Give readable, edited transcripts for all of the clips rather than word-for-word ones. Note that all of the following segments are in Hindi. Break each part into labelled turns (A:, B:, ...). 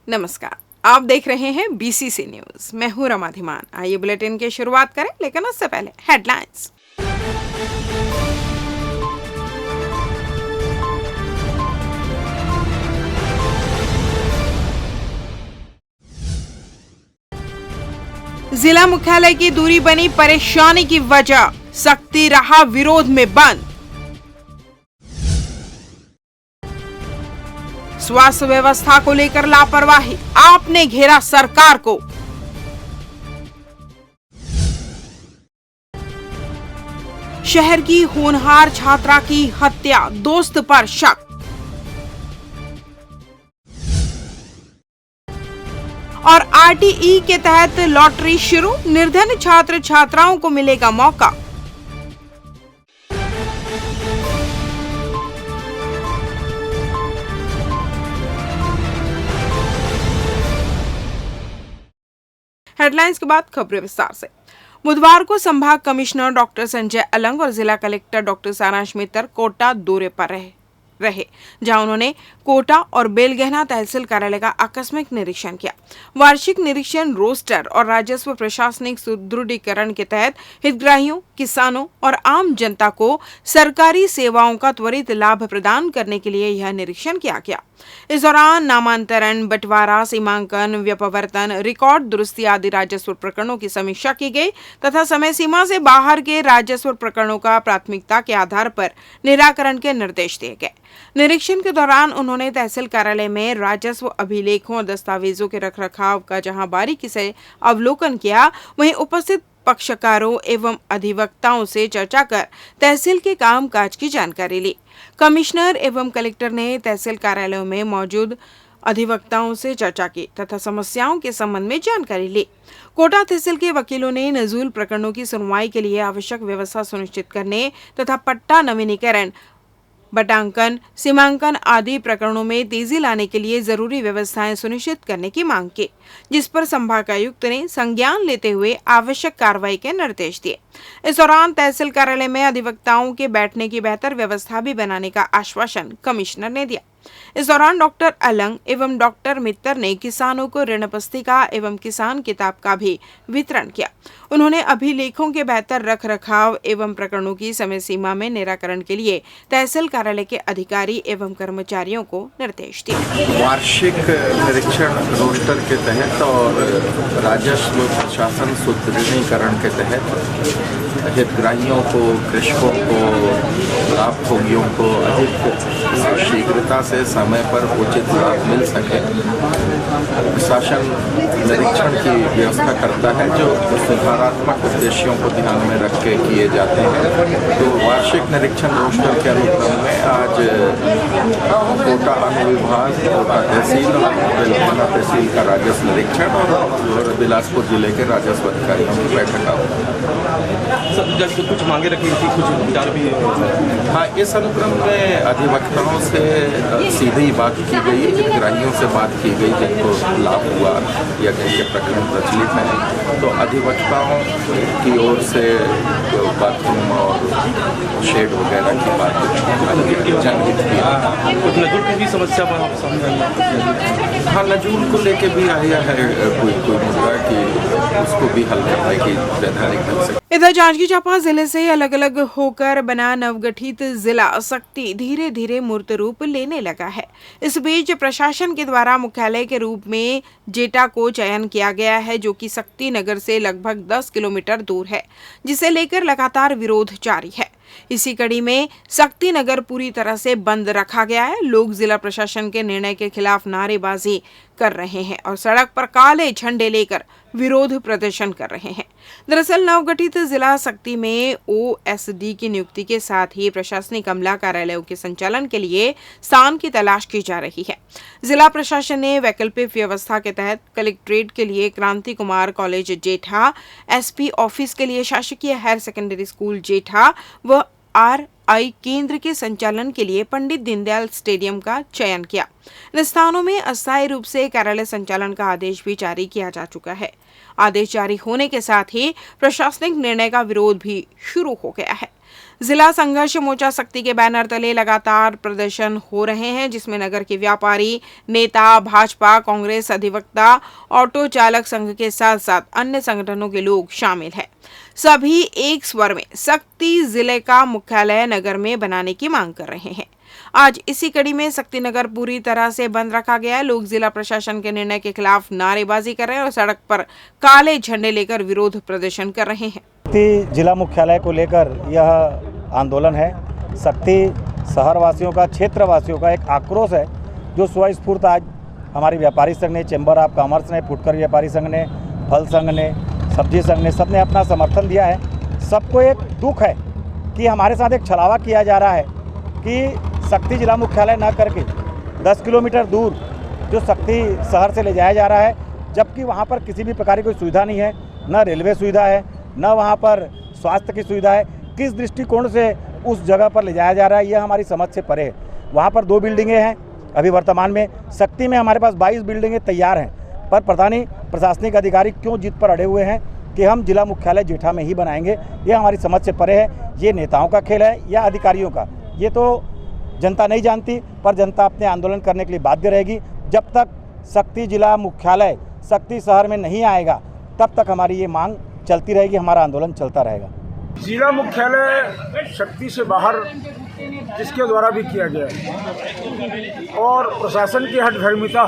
A: नमस्कार। आप देख रहे हैं बीसीसी न्यूज। मैं हूं रमा धीमान। आइए बुलेटिन की शुरुआत करें, लेकिन उससे पहले हेडलाइंस। जिला मुख्यालय की दूरी बनी परेशानी की वजह, सख्ती रहा विरोध में बंद। स्वास्थ्य व्यवस्था को लेकर लापरवाही, आपने घेरा सरकार को। शहर की होनहार छात्रा की हत्या, दोस्त पर शक। और आरटीई के तहत लॉटरी शुरू, निर्धन छात्र छात्राओं को मिलेगा मौका। हेडलाइंस के बाद खबरें विस्तार से। बुधवार को संभाग कमिश्नर डॉक्टर संजय अलंग और जिला कलेक्टर डॉक्टर सारांश मित्तर कोटा दौरे पर रहे, जहां उन्होंने कोटा और बेलगहना तहसील कार्यालय का आकस्मिक निरीक्षण किया। वार्षिक निरीक्षण रोस्टर और राजस्व प्रशासनिक सुदृढ़ीकरण के तहत हितग्राहियों, किसानों और आम जनता को सरकारी सेवाओं का त्वरित लाभ प्रदान करने के लिए यह निरीक्षण किया गया। इस दौरान नामांतरण, बंटवारा, सीमांकन, व्यपवर्तन, रिकॉर्ड दुरुस्ती आदि राजस्व प्रकरणों की समीक्षा की गई तथा समय सीमा से बाहर के राजस्व प्रकरणों का प्राथमिकता के आधार पर निराकरण के निर्देश दिए गए। निरीक्षण के दौरान उन्होंने तहसील कार्यालय में राजस्व अभिलेखों और दस्तावेजों के रखरखाव का जहां बारीकी से अवलोकन किया, वहीं उपस्थित पक्षकारों एवं अधिवक्ताओं से चर्चा कर तहसील के कामकाज की जानकारी ली। कमिश्नर एवं कलेक्टर ने तहसील कार्यालयों में मौजूद अधिवक्ताओं से चर्चा की तथा समस्याओं के संबंध में जानकारी ली। कोटा तहसील के वकीलों ने नजूल प्रकरणों की सुनवाई के लिए आवश्यक व्यवस्था सुनिश्चित करने तथा पट्टा नवीनीकरण, बटांकन, सीमांकन आदि प्रकरणों में तेजी लाने के लिए जरूरी व्यवस्थाएं सुनिश्चित करने की मांग की, जिस पर संभागायुक्त ने संज्ञान लेते हुए आवश्यक कार्रवाई के निर्देश दिए। इस दौरान तहसील कार्यालय में अधिवक्ताओं के बैठने की बेहतर व्यवस्था भी बनाने का आश्वासन कमिश्नर ने दिया। इस दौरान डॉक्टर अलंग एवं डॉक्टर मित्तर ने किसानों को ऋण पुस्तिका एवं किसान किताब का भी वितरण किया। उन्होंने अभिलेखों के बेहतर रख रखाव एवं प्रकरणों की समय सीमा में निराकरण के लिए तहसील कार्यालय के अधिकारी एवं कर्मचारियों को निर्देश दिए।
B: वार्षिक निरीक्षण रोस्टर के तहत और राजस्व प्रशासन सुदृढ़ीकरण के तहत हितग्राहियों को, कृषकों को, लाभ भोगियों को अधिक शीघ्रता से समय पर उचित लाभ मिल सके, शासन निरीक्षण की व्यवस्था करता है जो सुधारात्मक उद्देश्यों को ध्यान में रख के किए जाते हैं। तो वार्षिक निरीक्षण रोस्टर के अनुक्रम में आज कोटा अनुविभाग, कोटा तहसील और बेलगहना तहसील का राजस्व निरीक्षण और बिलासपुर जिले के राजस्व अधिकारियों की बैठक हुई।
C: जब कुछ मांगे रखी थी, कुछ विचार भी।
B: हाँ, इस अनुक्रम में अधिवक्ताओं से सीधी बात की गई, हितग्राहियों से बात की गई जिनको लाभ हुआ या जिनके प्रकरण प्रचलित हैं। तो अधिवक्ताओं की ओर से बाथरूम और शेड वगैरह की बात जनहित की।
C: कुछ नजूल की भी समस्या
B: हाँ, नजूल को लेके भी आया है कोई मुद्दा कि उसको भी हल करने की वैधानिक ढंग से।
A: इधर जांजगीर चांपा जिले से अलग अलग होकर बना नवगठित जिला शक्ति धीरे धीरे मूर्त रूप लेने लगा है। इस बीच प्रशासन के द्वारा मुख्यालय के रूप में जेटा को चयन किया गया है, जो कि शक्ति नगर से लगभग 10 किलोमीटर दूर है, जिसे लेकर लगातार विरोध जारी है। इसी कड़ी में शक्ति नगर पूरी तरह से बंद रखा गया है। लोग जिला प्रशासन के निर्णय के खिलाफ नारेबाजी कर रहे हैं और सड़क पर काले झंडे लेकर विरोध प्रदर्शन कर रहे हैं। दरअसल नवगठित जिला शक्ति में ओएसडी की नियुक्ति के साथ ही प्रशासनिक अमला कार्यालयों के संचालन के लिए स्थान की तलाश की जा रही है। जिला प्रशासन ने वैकल्पिक व्यवस्था के तहत कलेक्ट्रेट के लिए क्रांति कुमार कॉलेज जेठा, एसपी ऑफिस के लिए शासकीय हायर सेकेंडरी स्कूल जेठा व RI केंद्र के संचालन के लिए पंडित दीनदयाल स्टेडियम का चयन किया। इन स्थानों में अस्थायी रूप से कार्यालय संचालन का आदेश भी जारी किया जा चुका है। आदेश जारी होने के साथ ही प्रशासनिक निर्णय का विरोध भी शुरू हो गया है। जिला संघर्ष मोर्चा शक्ति के बैनर तले लगातार प्रदर्शन हो रहे हैं, जिसमें नगर के व्यापारी, नेता, भाजपा, कांग्रेस, अधिवक्ता, ऑटो चालक संघ के साथ साथ अन्य संगठनों के लोग शामिल हैं। सभी एक स्वर में शक्ति जिले का मुख्यालय नगर में बनाने की मांग कर रहे हैं। आज इसी कड़ी में शक्ति नगर पूरी तरह से बंद रखा गया है। लोग जिला प्रशासन के निर्णय के खिलाफ नारेबाजी कर रहे हैं और सड़क पर काले झंडे लेकर विरोध प्रदर्शन कर रहे हैं।
D: शक्ति जिला मुख्यालय को लेकर यह आंदोलन है। शक्ति शहर वासियों का, क्षेत्र वासियों का एक आक्रोश है, जो स्वस्फूर्त आज हमारे व्यापारी संघ ने, चैम्बर ऑफ कॉमर्स ने, फुटकर व्यापारी संघ ने, फल संघ ने, सब्जी संघ ने, सबने अपना समर्थन दिया है। सबको एक दुख है कि हमारे साथ एक छलावा किया जा रहा है कि शक्ति जिला मुख्यालय न करके 10 किलोमीटर दूर जो शक्ति शहर से ले जाया जा रहा है, जबकि वहाँ पर किसी भी प्रकार की कोई सुविधा नहीं है, न रेलवे सुविधा है, न वहाँ पर स्वास्थ्य की सुविधा है। किस दृष्टिकोण से उस जगह पर ले जाया जा रहा है, यह हमारी समझ से परे है। वहाँ पर 2 बिल्डिंगें हैं अभी वर्तमान में। शक्ति में हमारे पास 22 बिल्डिंगें तैयार हैं, पर पता नहीं प्रशासनिक अधिकारी क्यों जिद पर अड़े हुए हैं कि हम जिला मुख्यालय जेठा में ही बनाएंगे। ये हमारी समझ से परे है। ये नेताओं का खेल है या अधिकारियों का, ये तो जनता नहीं जानती, पर जनता अपने आंदोलन करने के लिए बाध्य रहेगी। जब तक शक्ति जिला मुख्यालय शक्ति शहर में नहीं आएगा, तब तक हमारी ये मांग चलती रहेगी, हमारा आंदोलन चलता रहेगा।
E: जिला मुख्यालय शक्ति से बाहर जिसके द्वारा भी किया गया है और प्रशासन की हठधर्मिता,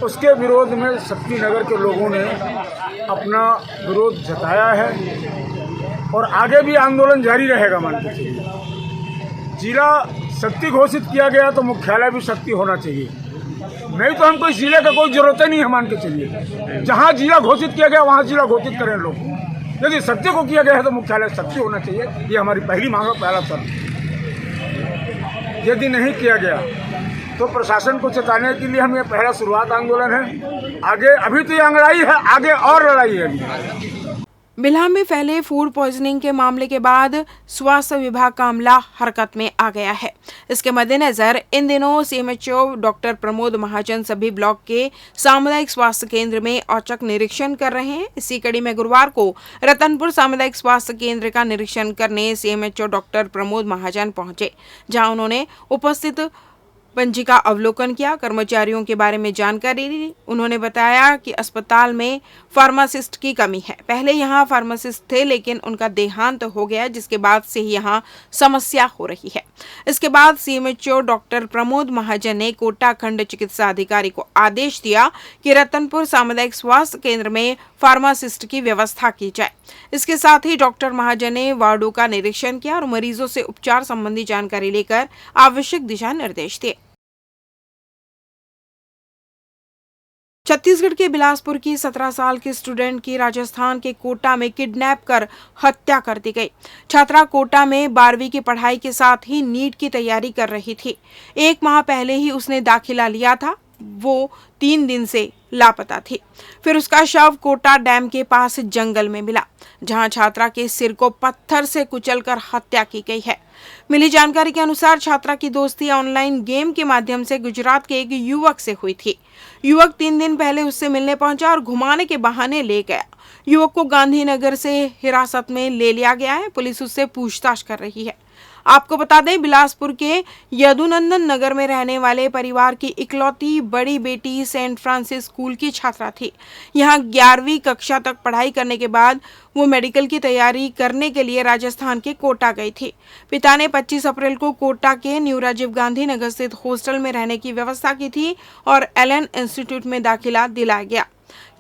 E: उसके विरोध में शक्ति नगर के लोगों ने अपना विरोध जताया है और आगे भी आंदोलन जारी रहेगा। मान के चलिए, जिला शक्ति घोषित किया गया तो मुख्यालय भी शक्ति होना चाहिए, नहीं तो हमको इस जिले का कोई जरूरत ही नहीं है। मान के चलिए, जहाँ जिला घोषित किया गया वहाँ जिला घोषित करें लोग। यदि शक्ति को किया गया है तो मुख्यालय शक्ति होना चाहिए, ये हमारी पहली मांग है, पहला शर्त। यदि नहीं किया गया तो प्रशासन को चेताने के लिए हम ये पहला शुरुआत आंदोलन है। आगे अभी तो ये लड़ाई है, आगे और लड़ाई है।
A: बिल्हा में फैले फूड पॉइजनिंग के मामले के बाद स्वास्थ्य विभाग का अमला हरकत में आ गया है। इसके मद्देनजर इन दिनों सीएमएचओ डॉक्टर प्रमोद महाजन सभी ब्लॉक के सामुदायिक स्वास्थ्य केंद्र में औचक निरीक्षण कर रहे हैं। इसी कड़ी में गुरुवार को रतनपुर सामुदायिक स्वास्थ्य केंद्र का निरीक्षण करने सीएमएचओ डॉक्टर प्रमोद महाजन पहुंचे, जहां उन्होंने उपस्थित पंजी का अवलोकन किया, कर्मचारियों के बारे में जानकारी ली। उन्होंने बताया कि अस्पताल में फार्मासिस्ट की कमी है। पहले यहां फार्मासिस्ट थे, लेकिन उनका देहांत हो गया, जिसके बाद से ही यहां समस्या हो रही है। इसके बाद सीएमएचओ डॉक्टर प्रमोद महाजन ने कोटा खंड चिकित्सा अधिकारी को आदेश दिया कि रतनपुर सामुदायिक स्वास्थ्य केंद्र में फार्मासिस्ट की व्यवस्था की जाए। इसके साथ ही डॉक्टर महाजन ने वार्डों का निरीक्षण किया और मरीजों से उपचार संबंधी जानकारी लेकर आवश्यक दिशा निर्देश दिए। छत्तीसगढ़ के बिलासपुर की 17 साल की स्टूडेंट की राजस्थान के कोटा में किडनैप कर हत्या कर दी गई। छात्रा कोटा में 12वीं की पढ़ाई के साथ ही नीट की तैयारी कर रही थी। 1 माह पहले ही उसने दाखिला लिया था। वो 3 दिन से लापता थी। फिर उसका शव कोटा डैम के पास जंगल में मिला, जहां छात्रा के सिर को पत्थर से कुचलकर हत्या की गई है। मिली जानकारी के अनुसार छात्रा की दोस्ती ऑनलाइन गेम के माध्यम से गुजरात के एक युवक से हुई थी। युवक 3 दिन पहले उससे मिलने पहुंचा और घुमाने के बहाने ले गया। युवक को गांधीनगर से हिरासत में ले लिया गया है। पुलिस उससे पूछताछ कर रही है। आपको बता दें, बिलासपुर के यदुनंदन नगर में रहने वाले परिवार की इकलौती बड़ी बेटी सेंट फ्रांसिस स्कूल की छात्रा थी। यहां 11वीं कक्षा तक पढ़ाई करने के बाद वो मेडिकल की तैयारी करने के लिए राजस्थान के कोटा गई थी। पिता ने 25 अप्रैल को कोटा के न्यू राजीव गांधी नगर स्थित हॉस्टल में रहने की व्यवस्था की थी और एलन इंस्टीट्यूट में दाखिला दिलाया गया।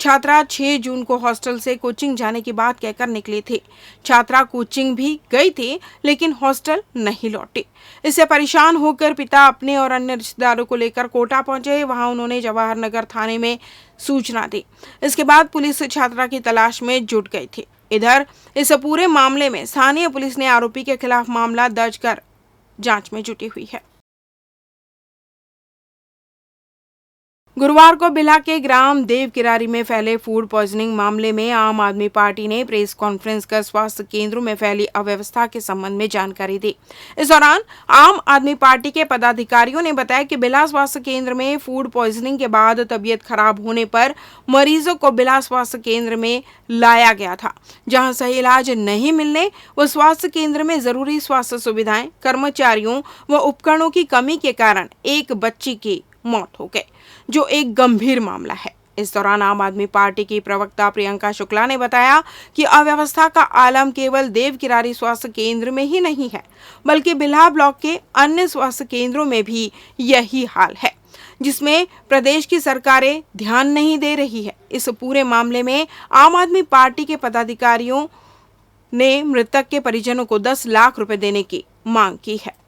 A: छात्रा 6 जून को हॉस्टल से कोचिंग जाने की बात कहकर निकली थी। छात्रा कोचिंग भी गई थी, लेकिन हॉस्टल नहीं लौटी। इससे परेशान होकर पिता अपने और अन्य रिश्तेदारों को लेकर कोटा पहुंचे। वहां उन्होंने जवाहर नगर थाने में सूचना दी। इसके बाद पुलिस छात्रा की तलाश में जुट गई थी। इधर इस पूरे मामले में स्थानीय पुलिस ने आरोपी के खिलाफ मामला दर्ज कर जांच में जुटी हुई है। गुरुवार को बिल्हा के ग्राम देव किरारी में फैले फूड पॉइजनिंग मामले में आम आदमी पार्टी ने प्रेस कॉन्फ्रेंस कर स्वास्थ्य केंद्रों में फैली अव्यवस्था के संबंध में जानकारी दी। इस दौरान आम आदमी पार्टी के पदाधिकारियों ने बताया कि बिल्हा स्वास्थ्य केंद्र में फूड पॉइजनिंग के बाद तबीयत खराब होने पर मरीजों को बिल्हा स्वास्थ्य केंद्र में लाया गया था, जहां सही इलाज नहीं मिलने व स्वास्थ्य केंद्र में जरूरी स्वास्थ्य सुविधाएं, कर्मचारियों व उपकरणों की कमी के कारण एक बच्ची की मौत हो गई, जो एक गंभीर मामला है। इस दौरान आम आदमी पार्टी की प्रवक्ता प्रियंका शुक्ला ने बताया कि अव्यवस्था का आलम केवल देव किरारी स्वास्थ्य केंद्र में ही नहीं है, बल्कि बिल्हा ब्लॉक के अन्य स्वास्थ्य केंद्रों में भी यही हाल है, जिसमें प्रदेश की सरकारें ध्यान नहीं दे रही है। इस पूरे मामले में आम आदमी पार्टी के पदाधिकारियों ने मृतक के परिजनों को 10 लाख रुपए देने की मांग की है।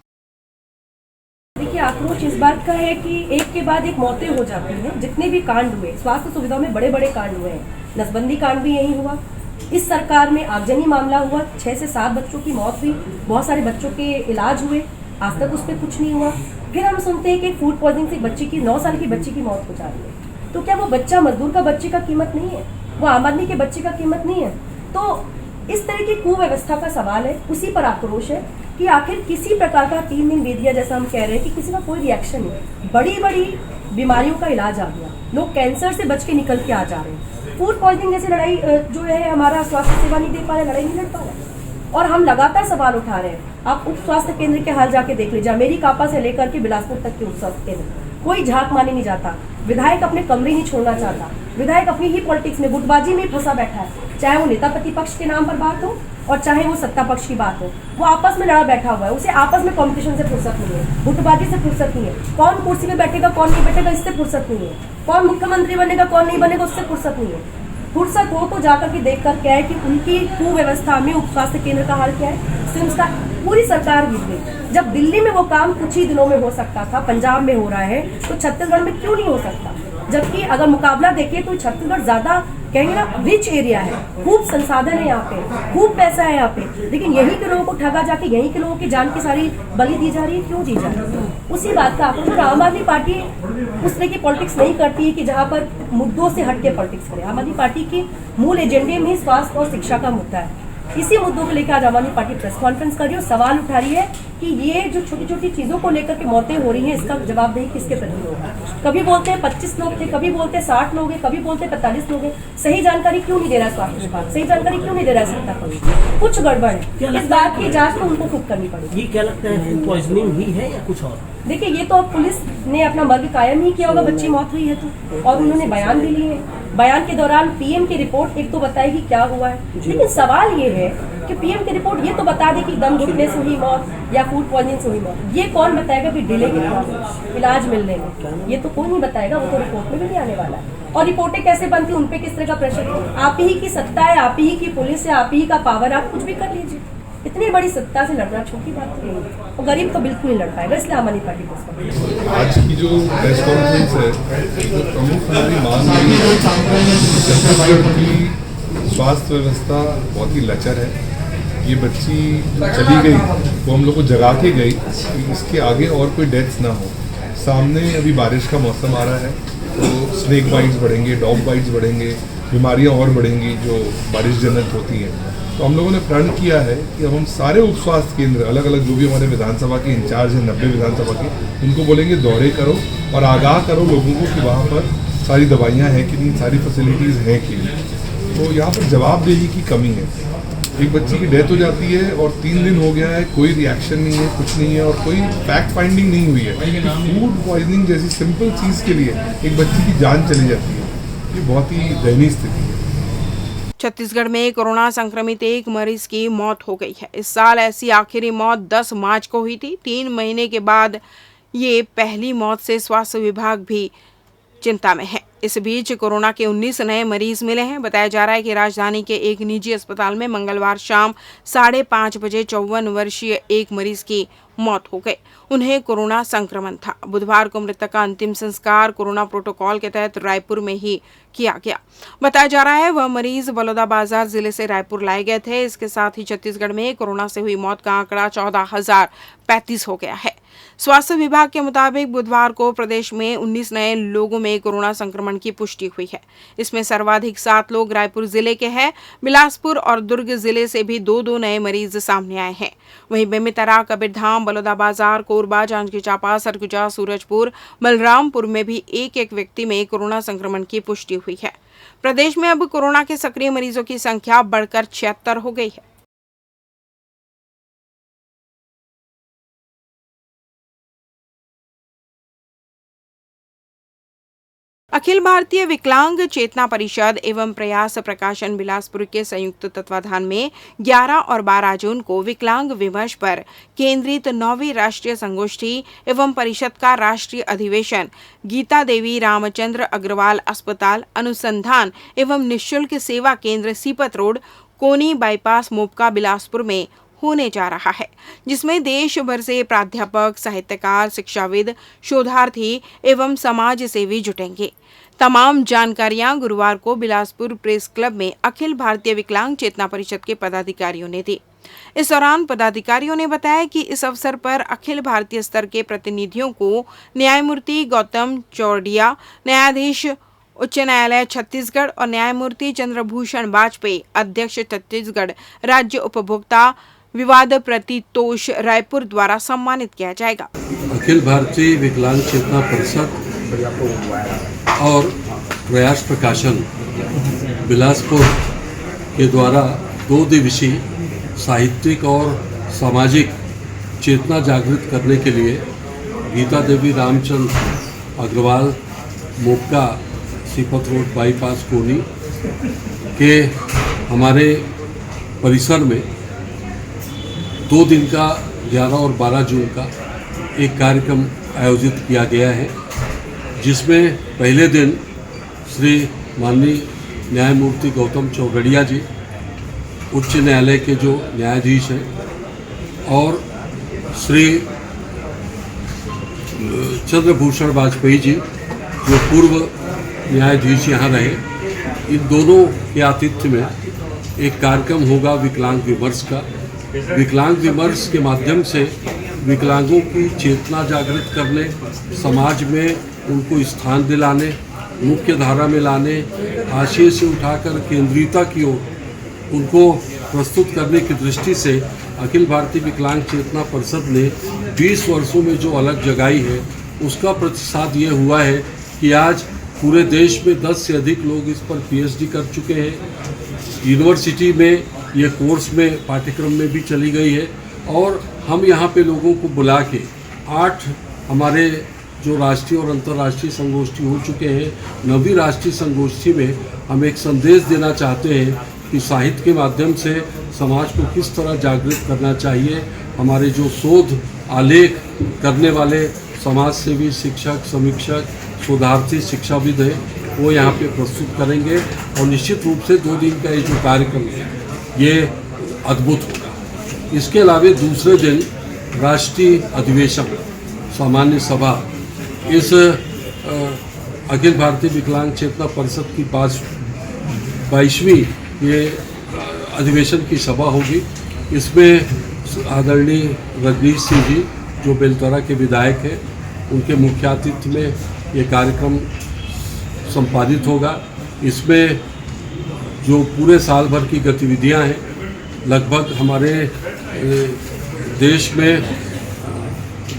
F: देखिए, आक्रोश इस बात का है कि एक के बाद एक मौतें हो जाती हैं। जितने भी कांड हुए स्वास्थ्य सुविधाओं में, बड़े बड़े कांड हुए हैं। नसबंदी कांड भी यही हुआ। इस सरकार में आगजनी मामला हुआ, 6 से 7 बच्चों की मौत हुई, बहुत सारे बच्चों के इलाज हुए, आज तक उस पर कुछ नहीं हुआ। फिर हम सुनते हैं कि फूड पॉइजनिंग से बच्ची की 9 साल की बच्ची की मौत हो जा रही है। तो क्या वो बच्चा मजदूर का बच्चे का कीमत नहीं है? वो आम आदमी के बच्चे का कीमत नहीं है? तो इस तरह की कुव्यवस्था का सवाल है। उसी पर आक्रोश है कि आखिर किसी प्रकार का 3 दिन बीत गया, जैसा हम कह रहे हैं, कि किसी का कोई रिएक्शन नहीं। बड़ी बड़ी बीमारियों का इलाज आ गया, लोग कैंसर से बच के निकल के आ जा रहे हैं। फूड पॉइजनिंग जैसी लड़ाई जो है, हमारा स्वास्थ्य सेवा नहीं दे पा रहे, लड़ाई नहीं लड़ पा रहे। और हम लगातार सवाल उठा रहे हैं। आप उप स्वास्थ्य केंद्र के हाल जाके देख लीजिए, मेरी कापा से लेकर के बिलासपुर तक के उप स्वास्थ्य केंद्र, कोई झांक माने नहीं जाता। विधायक अपने कमरे नहीं छोड़ना चाहता। विधायक अपनी ही पॉलिटिक्स में, गुटबाजी में फंसा बैठा है। चाहे वो नेता प्रतिपक्ष के नाम पर बात हो और चाहे वो सत्ता पक्ष की बात हो, वो आपस में लड़ा बैठा हुआ है। उसे आपस में कंपटीशन से फुर्सत नहीं है, गुटबाजी से फुर्सत नहीं है। कौन कुर्सी पे बैठेगा, कौन नहीं बैठेगा, इससे फुर्सत नहीं है। कौन मुख्यमंत्री बनेगा, कौन नहीं बनेगा, उससे फुर्सत नहीं है। फुर्सत हो तो जाकर के देख कर क्या है कि उनकी कुव्यवस्था में उप स्वास्थ्य केंद्र का हाल क्या है। सिम्स का पूरी सरकार गिर गई। जब दिल्ली में वो काम कुछ ही दिनों में हो सकता था, पंजाब में हो रहा है, तो छत्तीसगढ़ में क्यों नहीं हो सकता? जबकि अगर मुकाबला देखें तो छत्तीसगढ़ ज्यादा कहेंगे ना रिच एरिया है, खूब संसाधन है यहाँ पे, खूब पैसा है यहाँ पे, लेकिन यहीं के लोगों को ठगा जाके यहीं के लोगों की जान की सारी बलि दी जा रही है। क्यों दी जा रही है? उसी बात का आपको, आम आदमी पार्टी उस तरह की पॉलिटिक्स नहीं करती है कि जहाँ पर मुद्दों से हट के पॉलिटिक्स करे। आम आदमी पार्टी के मूल एजेंडे में स्वास्थ्य और शिक्षा का मुद्दा है। इसी मुद्दों को लेकर आज आम आदमी पार्टी प्रेस कॉन्फ्रेंस कर रही है और सवाल उठा रही है कि ये जो छोटी छोटी चीजों को लेकर के मौतें हो रही हैं, इसका जवाबदेही किसके प्रति होगा? कभी बोलते हैं 25 लोग थे, कभी बोलते हैं 60 लोग हैं, कभी बोलते हैं 45 लोग हैं। सही जानकारी क्यों नहीं दे रहा है स्वास्थ्य विभाग? सही जानकारी क्यों नहीं दे रहा है सत्ता पक्ष? कुछ गड़बड़ है। इस बात की जांच तो उनको खुद करनी पड़ेगी।
G: ये क्या लगता है, फूड पॉइजनिंग ही है या कुछ और?
F: देखिए, ये तो अब पुलिस ने अपना मर्ग कायम ही किया होगा, बच्ची मौत हुई है तो, और उन्होंने बयान भी लिए हैं। बयान के दौरान पीएम की रिपोर्ट एक तो बताएगी क्या हुआ है, लेकिन सवाल ये है कि पीएम की रिपोर्ट ये तो बता दे कि दम घुटने से हुई मौत या फूड पॉइजनिंग से हुई मौत। ये कौन बताएगा कि डिले कितना हुआ इलाज मिलने में? ये तो कोई नहीं बताएगा, वो तो रिपोर्ट में भी नहीं आने वाला है। और रिपोर्टें कैसे बनती, उन पे किस तरह का प्रेशर? आप ही की सत्ता है, आप ही की पुलिस है, आप ही का पावर, आप कुछ भी कर लीजिए। इतनी बड़ी सत्ता से लड़ना छोटी बात नहीं है, और गरीब तो बिल्कुल नहीं लड़ पाएगा। इसलिए आम आदमी पार्टी को
H: आज की जो प्रेस कॉन्फ्रेंस है, जो प्रमुख हमारी मांग है, छत्तीसगढ़ की स्वास्थ्य व्यवस्था बहुत ही लचर है। ये बच्ची चली गई वो हम लोग को जगा के गई कि इसके आगे और कोई डेथ्स ना हो। सामने अभी बारिश का मौसम आ रहा है, तो स्नेक बाइट्स बढ़ेंगे, डॉग बाइट्स बढ़ेंगे, बीमारियां और बढ़ेंगी जो बारिश जनित होती हैं। तो हम लोगों ने प्रण किया है कि अब हम सारे उप स्वास्थ्य केंद्र अलग अलग जो भी हमारे विधानसभा के इंचार्ज हैं 90 विधानसभा के, उनको बोलेंगे दौरे करो और आगाह करो लोगों को कि वहाँ पर सारी दवाइयाँ हैं कि नहीं, सारी फैसिलिटीज़ हैं कि नहीं। तो यहाँ पर जवाबदेही की कमी है। एक बच्ची की डेथ हो जाती है और 3 दिन हो गया है, कोई रिएक्शन नहीं है, कुछ नहीं है, और कोई फैक्ट फाइंडिंग नहीं हुई है। फूड पॉइजनिंग जैसी सिंपल चीज़ के लिए एक बच्ची की जान चली जाती है, ये बहुत ही दयनीय स्थिति है।
A: छत्तीसगढ़ में कोरोना संक्रमित एक मरीज की मौत हो गई है। इस साल ऐसी आखिरी मौत 10 मार्च को हुई थी। 3 महीने के बाद ये पहली मौत से स्वास्थ्य विभाग भी चिंता में है। इस बीच कोरोना के 19 नए मरीज मिले हैं। बताया जा रहा है कि राजधानी के एक निजी अस्पताल में मंगलवार शाम 5:30 बजे 54 वर्षीय एक मरीज की मौत हो गई। उन्हें कोरोना संक्रमण था। बुधवार को मृतक का अंतिम संस्कार कोरोना प्रोटोकॉल के तहत रायपुर में ही किया गया। बताया जा रहा है वह मरीज बलौदाबाजार जिले से रायपुर लाए गए थे। इसके साथ ही छत्तीसगढ़ में कोरोना से हुई मौत का आंकड़ा 14,035 हो गया है। स्वास्थ्य विभाग के मुताबिक बुधवार को प्रदेश में 19 नए लोगों में कोरोना संक्रमण की पुष्टि हुई है। इसमें सर्वाधिक 7 लोग रायपुर जिले के हैं। बिलासपुर और दुर्ग जिले से भी 2-2 नए मरीज सामने आए हैं। वहीं बेमेतरा, कबीरधाम, बलौदाबाजार, कोरबा, जांजगीर चांपा, सरगुजा, सूरजपुर, बलरामपुर में भी एक व्यक्ति में कोरोना संक्रमण की पुष्टि हुई है। प्रदेश में अब कोरोना के सक्रिय मरीजों की संख्या बढ़कर 76 हो गई है। अखिल भारतीय विकलांग चेतना परिषद एवं प्रयास प्रकाशन बिलासपुर के संयुक्त तत्वाधान में 11 और 12 जून को विकलांग विमर्श पर केंद्रित 9वीं राष्ट्रीय संगोष्ठी एवं परिषद का राष्ट्रीय अधिवेशन गीता देवी रामचंद्र अग्रवाल अस्पताल अनुसंधान एवं निःशुल्क सेवा केंद्र सीपत रोड, कोनी बाईपास, मोपका, बिलासपुर में होने जा रहा है, जिसमें देश भर से प्राध्यापक, साहित्यकार, शिक्षाविद, शोधार्थी एवं समाज सेवी जुटेंगे। तमाम जानकारियां गुरुवार को बिलासपुर प्रेस क्लब में अखिल भारतीय विकलांग चेतना परिषद के पदाधिकारियों ने दी। इस दौरान पदाधिकारियों ने बताया कि इस अवसर पर अखिल भारतीय स्तर के प्रतिनिधियों को न्यायमूर्ति गौतम चौरडिया, न्यायाधीश उच्च न्यायालय छत्तीसगढ़ और न्यायमूर्ति चंद्रभूषण वाजपेयी, अध्यक्ष छत्तीसगढ़ राज्य उपभोक्ता विवाद प्रतितोष रायपुर द्वारा सम्मानित किया जाएगा।
I: अखिल भारतीय विकलांग चेतना परिषद और प्रयास प्रकाशन बिलासपुर के द्वारा 2 दिवसीय साहित्यिक और सामाजिक चेतना जागृत करने के लिए गीता देवी रामचंद्र अग्रवाल मोपका सीपत रोड बाईपास कोनी के हमारे परिसर में 2 दिन का 11 और 12 जून का एक कार्यक्रम आयोजित किया गया है, जिसमें पहले दिन श्री माननीय न्यायमूर्ति गौतम चौरडिया जी उच्च न्यायालय के जो न्यायाधीश हैं और श्री चंद्रभूषण वाजपेयी जी जो पूर्व न्यायाधीश यहाँ रहे, इन दोनों के आतिथ्य में एक कार्यक्रम होगा विकलांग विमर्श का। विकलांग विमर्श के माध्यम से विकलांगों की चेतना जागृत करने, समाज में उनको स्थान दिलाने, मुख्य धारा में लाने, हाशिए से उठाकर केंद्रीयता की ओर उनको प्रस्तुत करने की दृष्टि से अखिल भारतीय विकलांग चेतना परिषद ने 20 वर्षों में जो अलग जगाई है, उसका प्रतिसाद ये हुआ है कि आज पूरे देश में 10 से अधिक लोग इस पर PhD कर चुके हैं। यूनिवर्सिटी में ये कोर्स में पाठ्यक्रम में भी चली गई है और हम यहाँ पे लोगों को बुला के 8 हमारे जो राष्ट्रीय और अंतर्राष्ट्रीय संगोष्ठी हो चुके हैं, 9वीं राष्ट्रीय संगोष्ठी में हम एक संदेश देना चाहते हैं कि साहित्य के माध्यम से समाज को किस तरह जागृत करना चाहिए। हमारे जो शोध आलेख करने वाले समाज सेवी, शिक्षक, समीक्षक, शोधार्थी, शिक्षाविद हैं, वो यहाँ पे प्रस्तुत करेंगे और निश्चित रूप से 2 दिन का ये जो कार्यक्रम है ये अद्भुत होगा। इसके अलावा दूसरे दिन राष्ट्रीय अधिवेशन सामान्य सभा, इस अखिल भारतीय विकलांग चेतना परिषद की 22वीं ये अधिवेशन की सभा होगी। इसमें आदरणीय रजनीश सिंह जी जो बेलतरा के विधायक हैं, उनके मुख्य आतिथ्य में ये कार्यक्रम संपादित होगा। इसमें जो पूरे साल भर की गतिविधियां हैं, लगभग हमारे देश में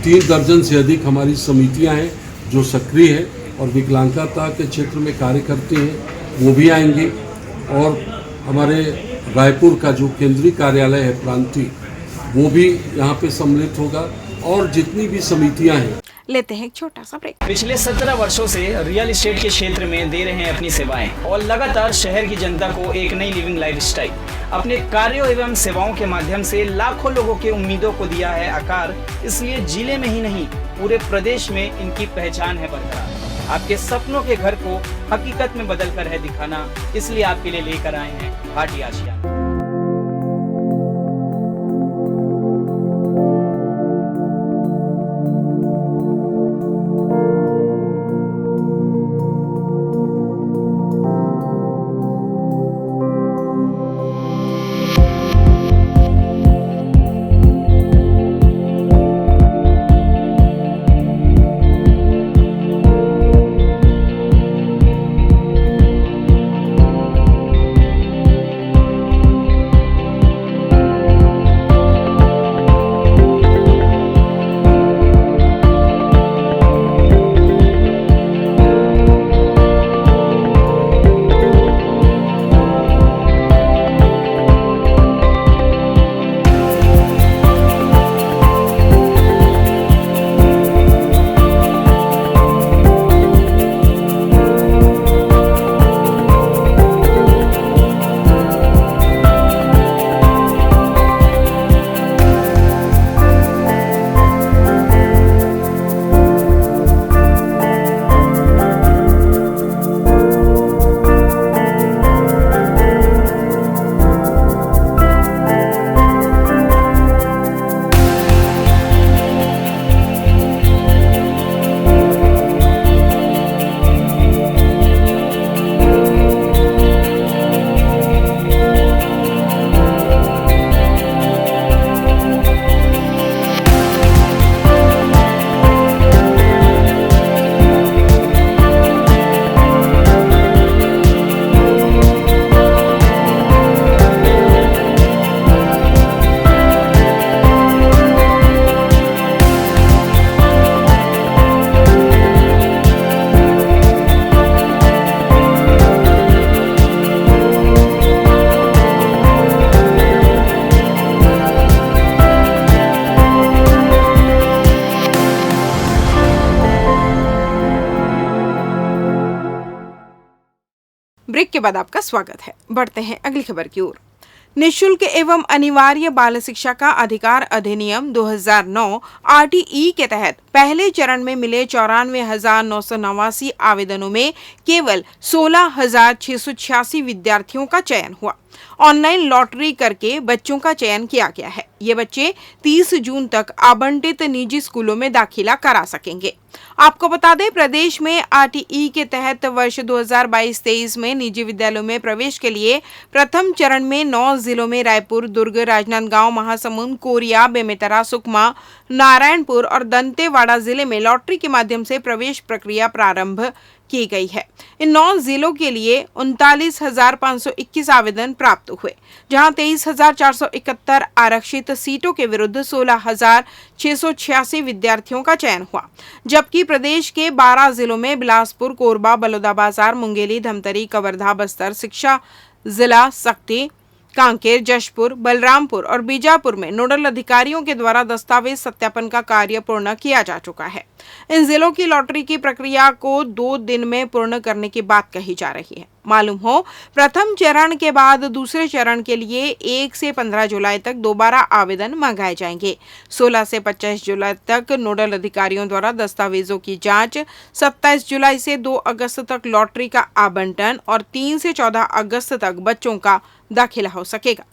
I: 3 दर्जन से अधिक हमारी समितियां हैं जो सक्रिय हैं और विकलांगता के क्षेत्र में कार्य करती हैं, वो भी आएंगी। और हमारे रायपुर का जो केंद्रीय कार्यालय है प्रांतीय, वो भी यहाँ पे सम्मिलित होगा और जितनी भी समितियां हैं।
A: लेते हैं एक छोटा सा ब्रेक।
J: पिछले 17 वर्षों से रियल एस्टेट के क्षेत्र में दे रहे हैं अपनी सेवाएं और लगातार शहर की जनता को एक नई लिविंग लाइफस्टाइल। अपने कार्यों एवं सेवाओं के माध्यम से लाखों लोगों के उम्मीदों को दिया है आकार। इसलिए जिले में ही नहीं पूरे प्रदेश में इनकी पहचान है बरकरार। आपके सपनों के घर को हकीकत में बदल कर है दिखाना, इसलिए आपके लिए लेकर आए हैं भाटी आशिया।
A: ब्रेक के बाद आपका स्वागत है। बढ़ते हैं अगली खबर की ओर। निःशुल्क एवं अनिवार्य बाल शिक्षा का अधिकार अधिनियम 2009 RTE के तहत पहले चरण में मिले 94,989 आवेदनों में केवल 16,686 विद्यार्थियों का चयन हुआ। ऑनलाइन लॉटरी करके बच्चों का चयन किया गया है। ये बच्चे 30 जून तक आवंटित निजी स्कूलों में दाखिला करा सकेंगे। आपको बता दें, प्रदेश में RTE के तहत वर्ष 2022-23 में निजी विद्यालयों में प्रवेश के लिए प्रथम चरण में 9 जिलों में रायपुर, दुर्ग, राजनांदगांव, महासमुंद, कोरिया, बेमेतरा, सुकमा, नारायणपुर और दंतेवाड़ा जिले में लॉटरी के माध्यम से प्रवेश प्रक्रिया प्रारंभ की गई है। इन 9 जिलों के लिए 39,521 आवेदन प्राप्त हुए, जहां 23,471 आरक्षित सीटों के विरुद्ध 16,686 विद्यार्थियों का चयन हुआ। जबकि प्रदेश के 12 जिलों में बिलासपुर, कोरबा, बलौदाबाजार, मुंगेली, धमतरी, कवर्धा, बस्तर, शिक्षा जिला, शक्ति, कांकेर, जशपुर, बलरामपुर और बीजापुर में नोडल अधिकारियों के द्वारा दस्तावेज सत्यापन का कार्य पूर्ण किया जा चुका है। इन जिलों की लॉटरी की प्रक्रिया को 2 दिन में पूर्ण करने की बात कही जा रही है। मालूम हो, प्रथम चरण के बाद दूसरे चरण के लिए 1 से 15 जुलाई तक दोबारा आवेदन मंगाए जाएंगे। 16 से 25 जुलाई तक नोडल अधिकारियों द्वारा दस्तावेजों की जांच, 27 जुलाई से 2 अगस्त तक लॉटरी का आवंटन और 3 से 14 अगस्त तक बच्चों का दाखिला हो सकेगा।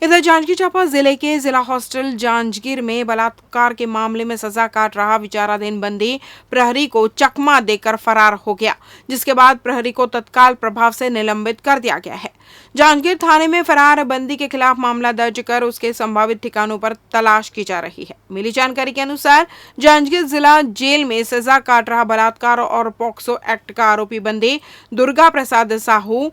A: इधर जांजगीर चांपा जिले के जिला हॉस्टल जांजगीर में बलात्कार के मामले में सजा काट रहा विचाराधीन बंदी प्रहरी को चकमा देकर फरार हो गया, जिसके बाद प्रहरी को तत्काल प्रभाव से निलंबित कर दिया गया है। जांजगीर थाने में फरार बंदी के खिलाफ मामला दर्ज कर उसके संभावित ठिकानों पर तलाश की जा रही है। मिली जानकारी के अनुसार जांजगीर जिला जेल में सजा काट रहा बलात्कार और पॉक्सो एक्ट का आरोपी बंदी दुर्गा प्रसाद साहू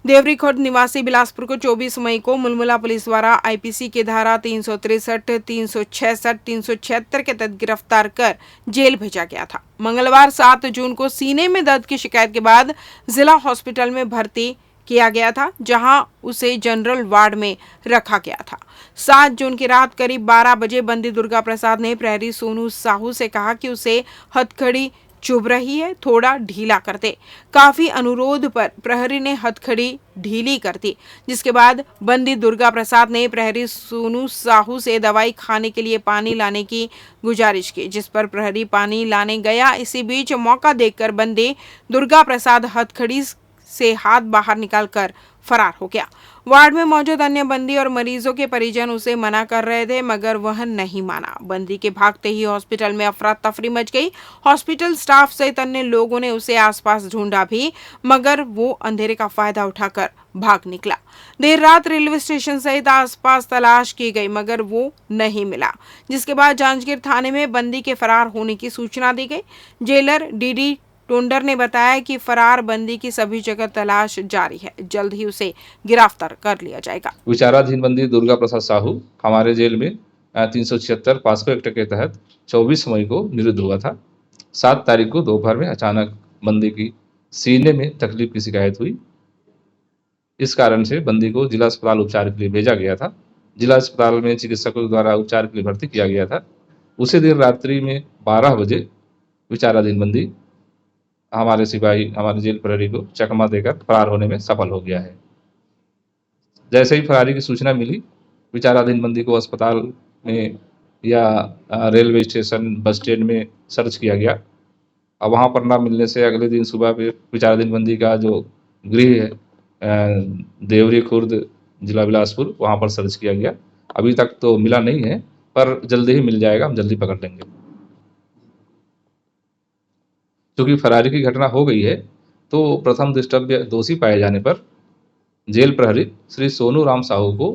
A: देवरी खुर्द निवासी बिलासपुर को 24 मई को मुलमुला पुलिस द्वारा IPC की धारा 363, 366, 376 के तहत गिरफ्तार कर जेल भेजा गया था। मंगलवार 7 जून को सीने में दर्द की शिकायत के बाद जिला हॉस्पिटल में भर्ती किया गया था, जहां उसे जनरल वार्ड में रखा गया था। 7 जून की रात करीब 12 बजे बंदी दुर्गा प्रसाद ने प्रहरी सोनू साहू से कहा कि उसे हथकड़ी चुभ रही है, थोड़ा ढीला कर दे। काफी अनुरोध पर प्रहरी ने हथकड़ी ढीली कर दी, जिसके बाद बंदी दुर्गा प्रसाद ने प्रहरी सोनू साहू से दवाई खाने के लिए पानी लाने की गुजारिश की, जिस पर प्रहरी पानी लाने गया। इसी बीच मौका देखकर बंदी दुर्गा प्रसाद हथकड़ी से हाथ बाहर निकालकर फरार हो गया। वार्ड में मौजूद अन्य बंदी और मरीजों के परिजन उसे मना कर रहे थे, मगर वह नहीं माना। बंदी के भागते ही हॉस्पिटल में अफरा तफरी मच गई। हॉस्पिटल स्टाफ सहित अन्य लोगों ने उसे आसपास ढूंढा भी, मगर वो अंधेरे का फायदा उठाकर भाग निकला। देर रात रेलवे स्टेशन सहित आसपास तलाश की गई, मगर वो नहीं मिला, जिसके बाद जांजगीर थाने में बंदी के फरार होने की सूचना दी गई। जेलर DD टोंडर ने बताया कि फरार बंदी की सभी जगह तलाश जारी है, जल्द ही उसे गिरफ्तार कर लिया जाएगा।
K: विचाराधीन बंदी दुर्गा प्रसाद साहू हमारे जेल में 376 पॉक्सो एक्ट के तहत 24 मई को निरुद्ध हुआ था। 7 तारीख को दोपहर में अचानक बंदी की सीने में तकलीफ की शिकायत हुई। इस कारण से बंदी को जिला अस्पताल उपचार के लिए भेजा गया था। जिला अस्पताल में चिकित्सकों द्वारा उपचार के लिए भर्ती किया गया था। उसी दिन रात्रि में 12 बजे विचाराधीन बंदी हमारे सिपाही, हमारे जेल प्रहरी को चकमा देकर फरार होने में सफल हो गया है। जैसे ही फरारी की सूचना मिली, विचाराधीन बंदी को अस्पताल में या रेलवे स्टेशन, बस स्टैंड में सर्च किया गया। अब वहाँ पर ना मिलने से अगले दिन सुबह पे विचाराधीन बंदी का जो गृह है देवरी खुर्द जिला बिलासपुर, वहाँ पर सर्च किया गया। अभी तक तो मिला नहीं है, पर जल्दी ही मिल जाएगा, हम जल्दी पकड़ लेंगे। क्योंकि फरारी की घटना हो गई है, तो प्रथम दृष्टव्य दोषी पाए जाने पर जेल प्रहरी श्री सोनू राम साहू को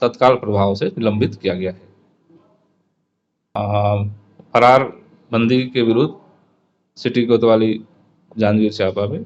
K: तत्काल प्रभाव से निलंबित किया गया है। फरार बंदी के विरुद्ध सिटी कोतवाली जांजगीर चांपा में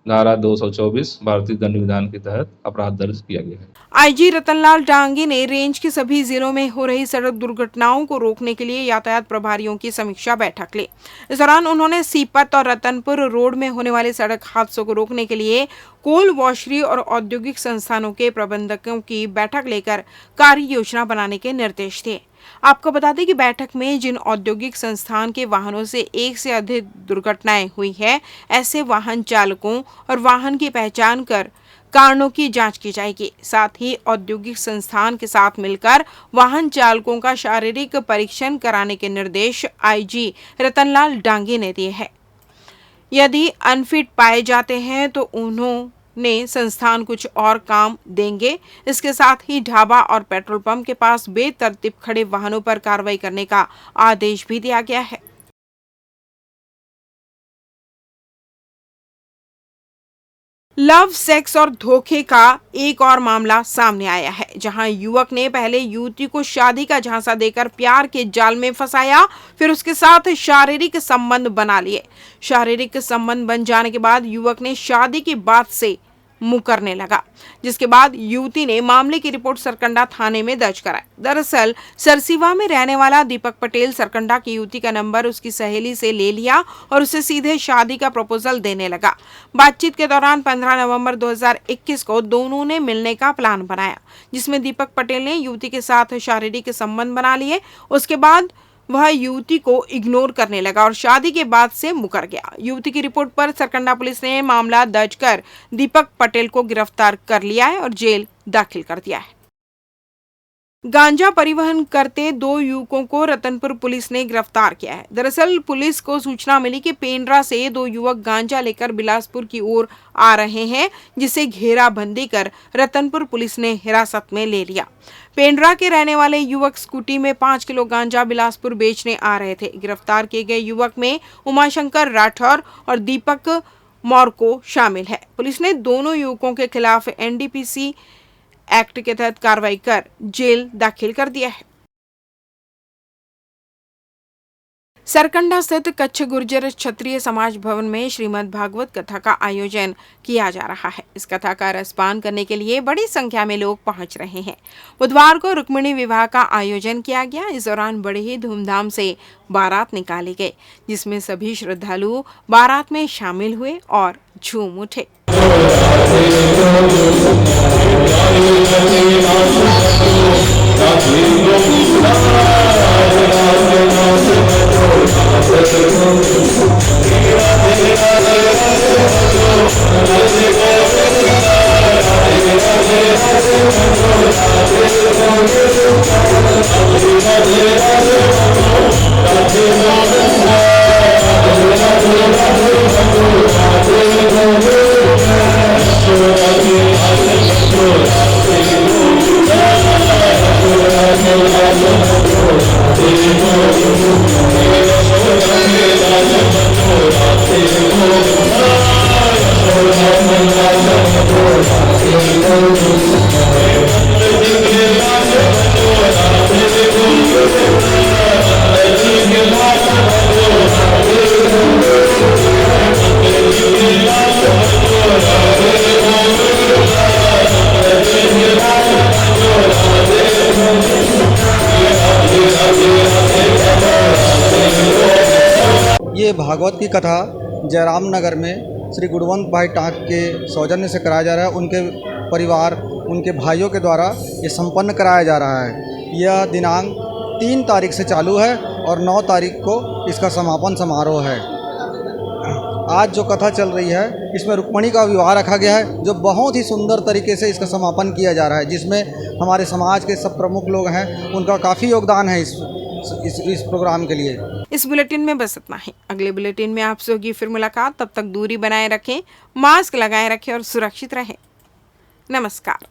K: धारा 224 भारतीय दंड विधान के तहत अपराध दर्ज किया गया है।
A: IG रतनलाल डांगी ने रेंज के सभी जिलों में हो रही सड़क दुर्घटनाओं को रोकने के लिए यातायात प्रभारियों की समीक्षा बैठक ली। इस दौरान उन्होंने सीपत और रतनपुर रोड में होने वाले सड़क हादसों को रोकने के लिए कोल वॉशरी और औद्योगिक संस्थानों के प्रबंधकों की बैठक लेकर कार्य योजना बनाने के निर्देश दिए। आपको बता दें कि बैठक में जिन औद्योगिक संस्थान के वाहनों से एक से अधिक दुर्घटनाएं हुई है, ऐसे वाहन चालकों और वाहन की पहचान कर कारणों की जांच की जाएगी। साथ ही औद्योगिक संस्थान के साथ मिलकर वाहन चालकों का शारीरिक परीक्षण कराने के निर्देश आईजी रतनलाल डांगी ने दिए हैं। यदि अनफिट पाए जाते हैं तो उन्होंने संस्थान कुछ और काम देंगे। इसके साथ ही ढाबा और पेट्रोल पंप के पास बेतरतीब खड़े वाहनों पर कार्रवाई करने का आदेश भी दिया गया है। लव, सेक्स और धोखे का एक और मामला सामने आया है, जहां युवक ने पहले युवती को शादी का झांसा देकर प्यार के जाल में फंसाया, फिर उसके साथ शारीरिक संबंध बना लिए। शारीरिक संबंध बन जाने के बाद युवक ने शादी की बात से मुकरने लगा, जिसके बाद युवती ने मामले की रिपोर्ट सरकंडा थाने में दर्ज कराई। दरअसल सरसीवा में रहने वाला दीपक पटेल सरकंडा की युवती का नंबर उसकी सहेली से ले लिया और उसे सीधे शादी का प्रपोजल देने लगा। बातचीत के दौरान 15 नवंबर 2021 को दोनों ने मिलने का प्लान बनाया, जिसमें दीपक पटेल ने युवती के साथ शारीरिक संबंध बना लिए। उसके बाद वह युवती को इग्नोर करने लगा और शादी के बाद से मुकर गया। युवती की रिपोर्ट पर सरकंडा पुलिस ने मामला दर्ज कर दीपक पटेल को गिरफ्तार कर लिया है और जेल दाखिल कर दिया है। गांजा परिवहन करते 2 युवकों को रतनपुर पुलिस ने गिरफ्तार किया है। दरअसल पुलिस को सूचना मिली कि पेंड्रा से 2 युवक गांजा लेकर बिलासपुर की ओर आ रहे हैं, जिसे घेराबंदी कर रतनपुर पुलिस ने हिरासत में ले लिया। पेंड्रा के रहने वाले युवक स्कूटी में 5 किलो गांजा बिलासपुर बेचने आ रहे थे। गिरफ्तार किए गए युवक में उमाशंकर राठौर और दीपक मौर्को शामिल है। पुलिस ने दोनों युवकों के खिलाफ एनडीपीसी एक्ट के तहत कार्रवाई कर जेल दाखिल कर दिया है। सरकंडा स्थित कच्छ गुर्जर क्षत्रिय समाज भवन में श्रीमद् भागवत कथा का आयोजन किया जा रहा है। इस कथा का रसपान करने के लिए बड़ी संख्या में लोग पहुंच रहे हैं। बुधवार को रुक्मिणी विवाह का आयोजन किया गया। इस दौरान बड़े ही धूमधाम से बारात निकाली गई, जिसमें सभी श्रद्धालु बारात में शामिल हुए और झूम उठे।
L: ये भागवत की कथा जयराम नगर में श्री गुणवंत भाई टाँक के सौजन्य से कराया जा रहा है। उनके परिवार, उनके भाइयों के द्वारा ये संपन्न कराया जा रहा है। यह दिनांक 3 तारीख से चालू है और 9 तारीख को इसका समापन समारोह है। आज जो कथा चल रही है इसमें रुक्मिणी का विवाह रखा गया है, जो बहुत ही सुंदर तरीके से इसका समापन किया जा रहा है, जिसमें हमारे समाज के सब प्रमुख लोग हैं, उनका काफ़ी योगदान है इस प्रोग्राम के लिए।
A: इस बुलेटिन में बस इतना ही। अगले बुलेटिन में आपसे होगी फिर मुलाकात। तब तक दूरी बनाए रखें, मास्क लगाए रखें और सुरक्षित रहें। नमस्कार।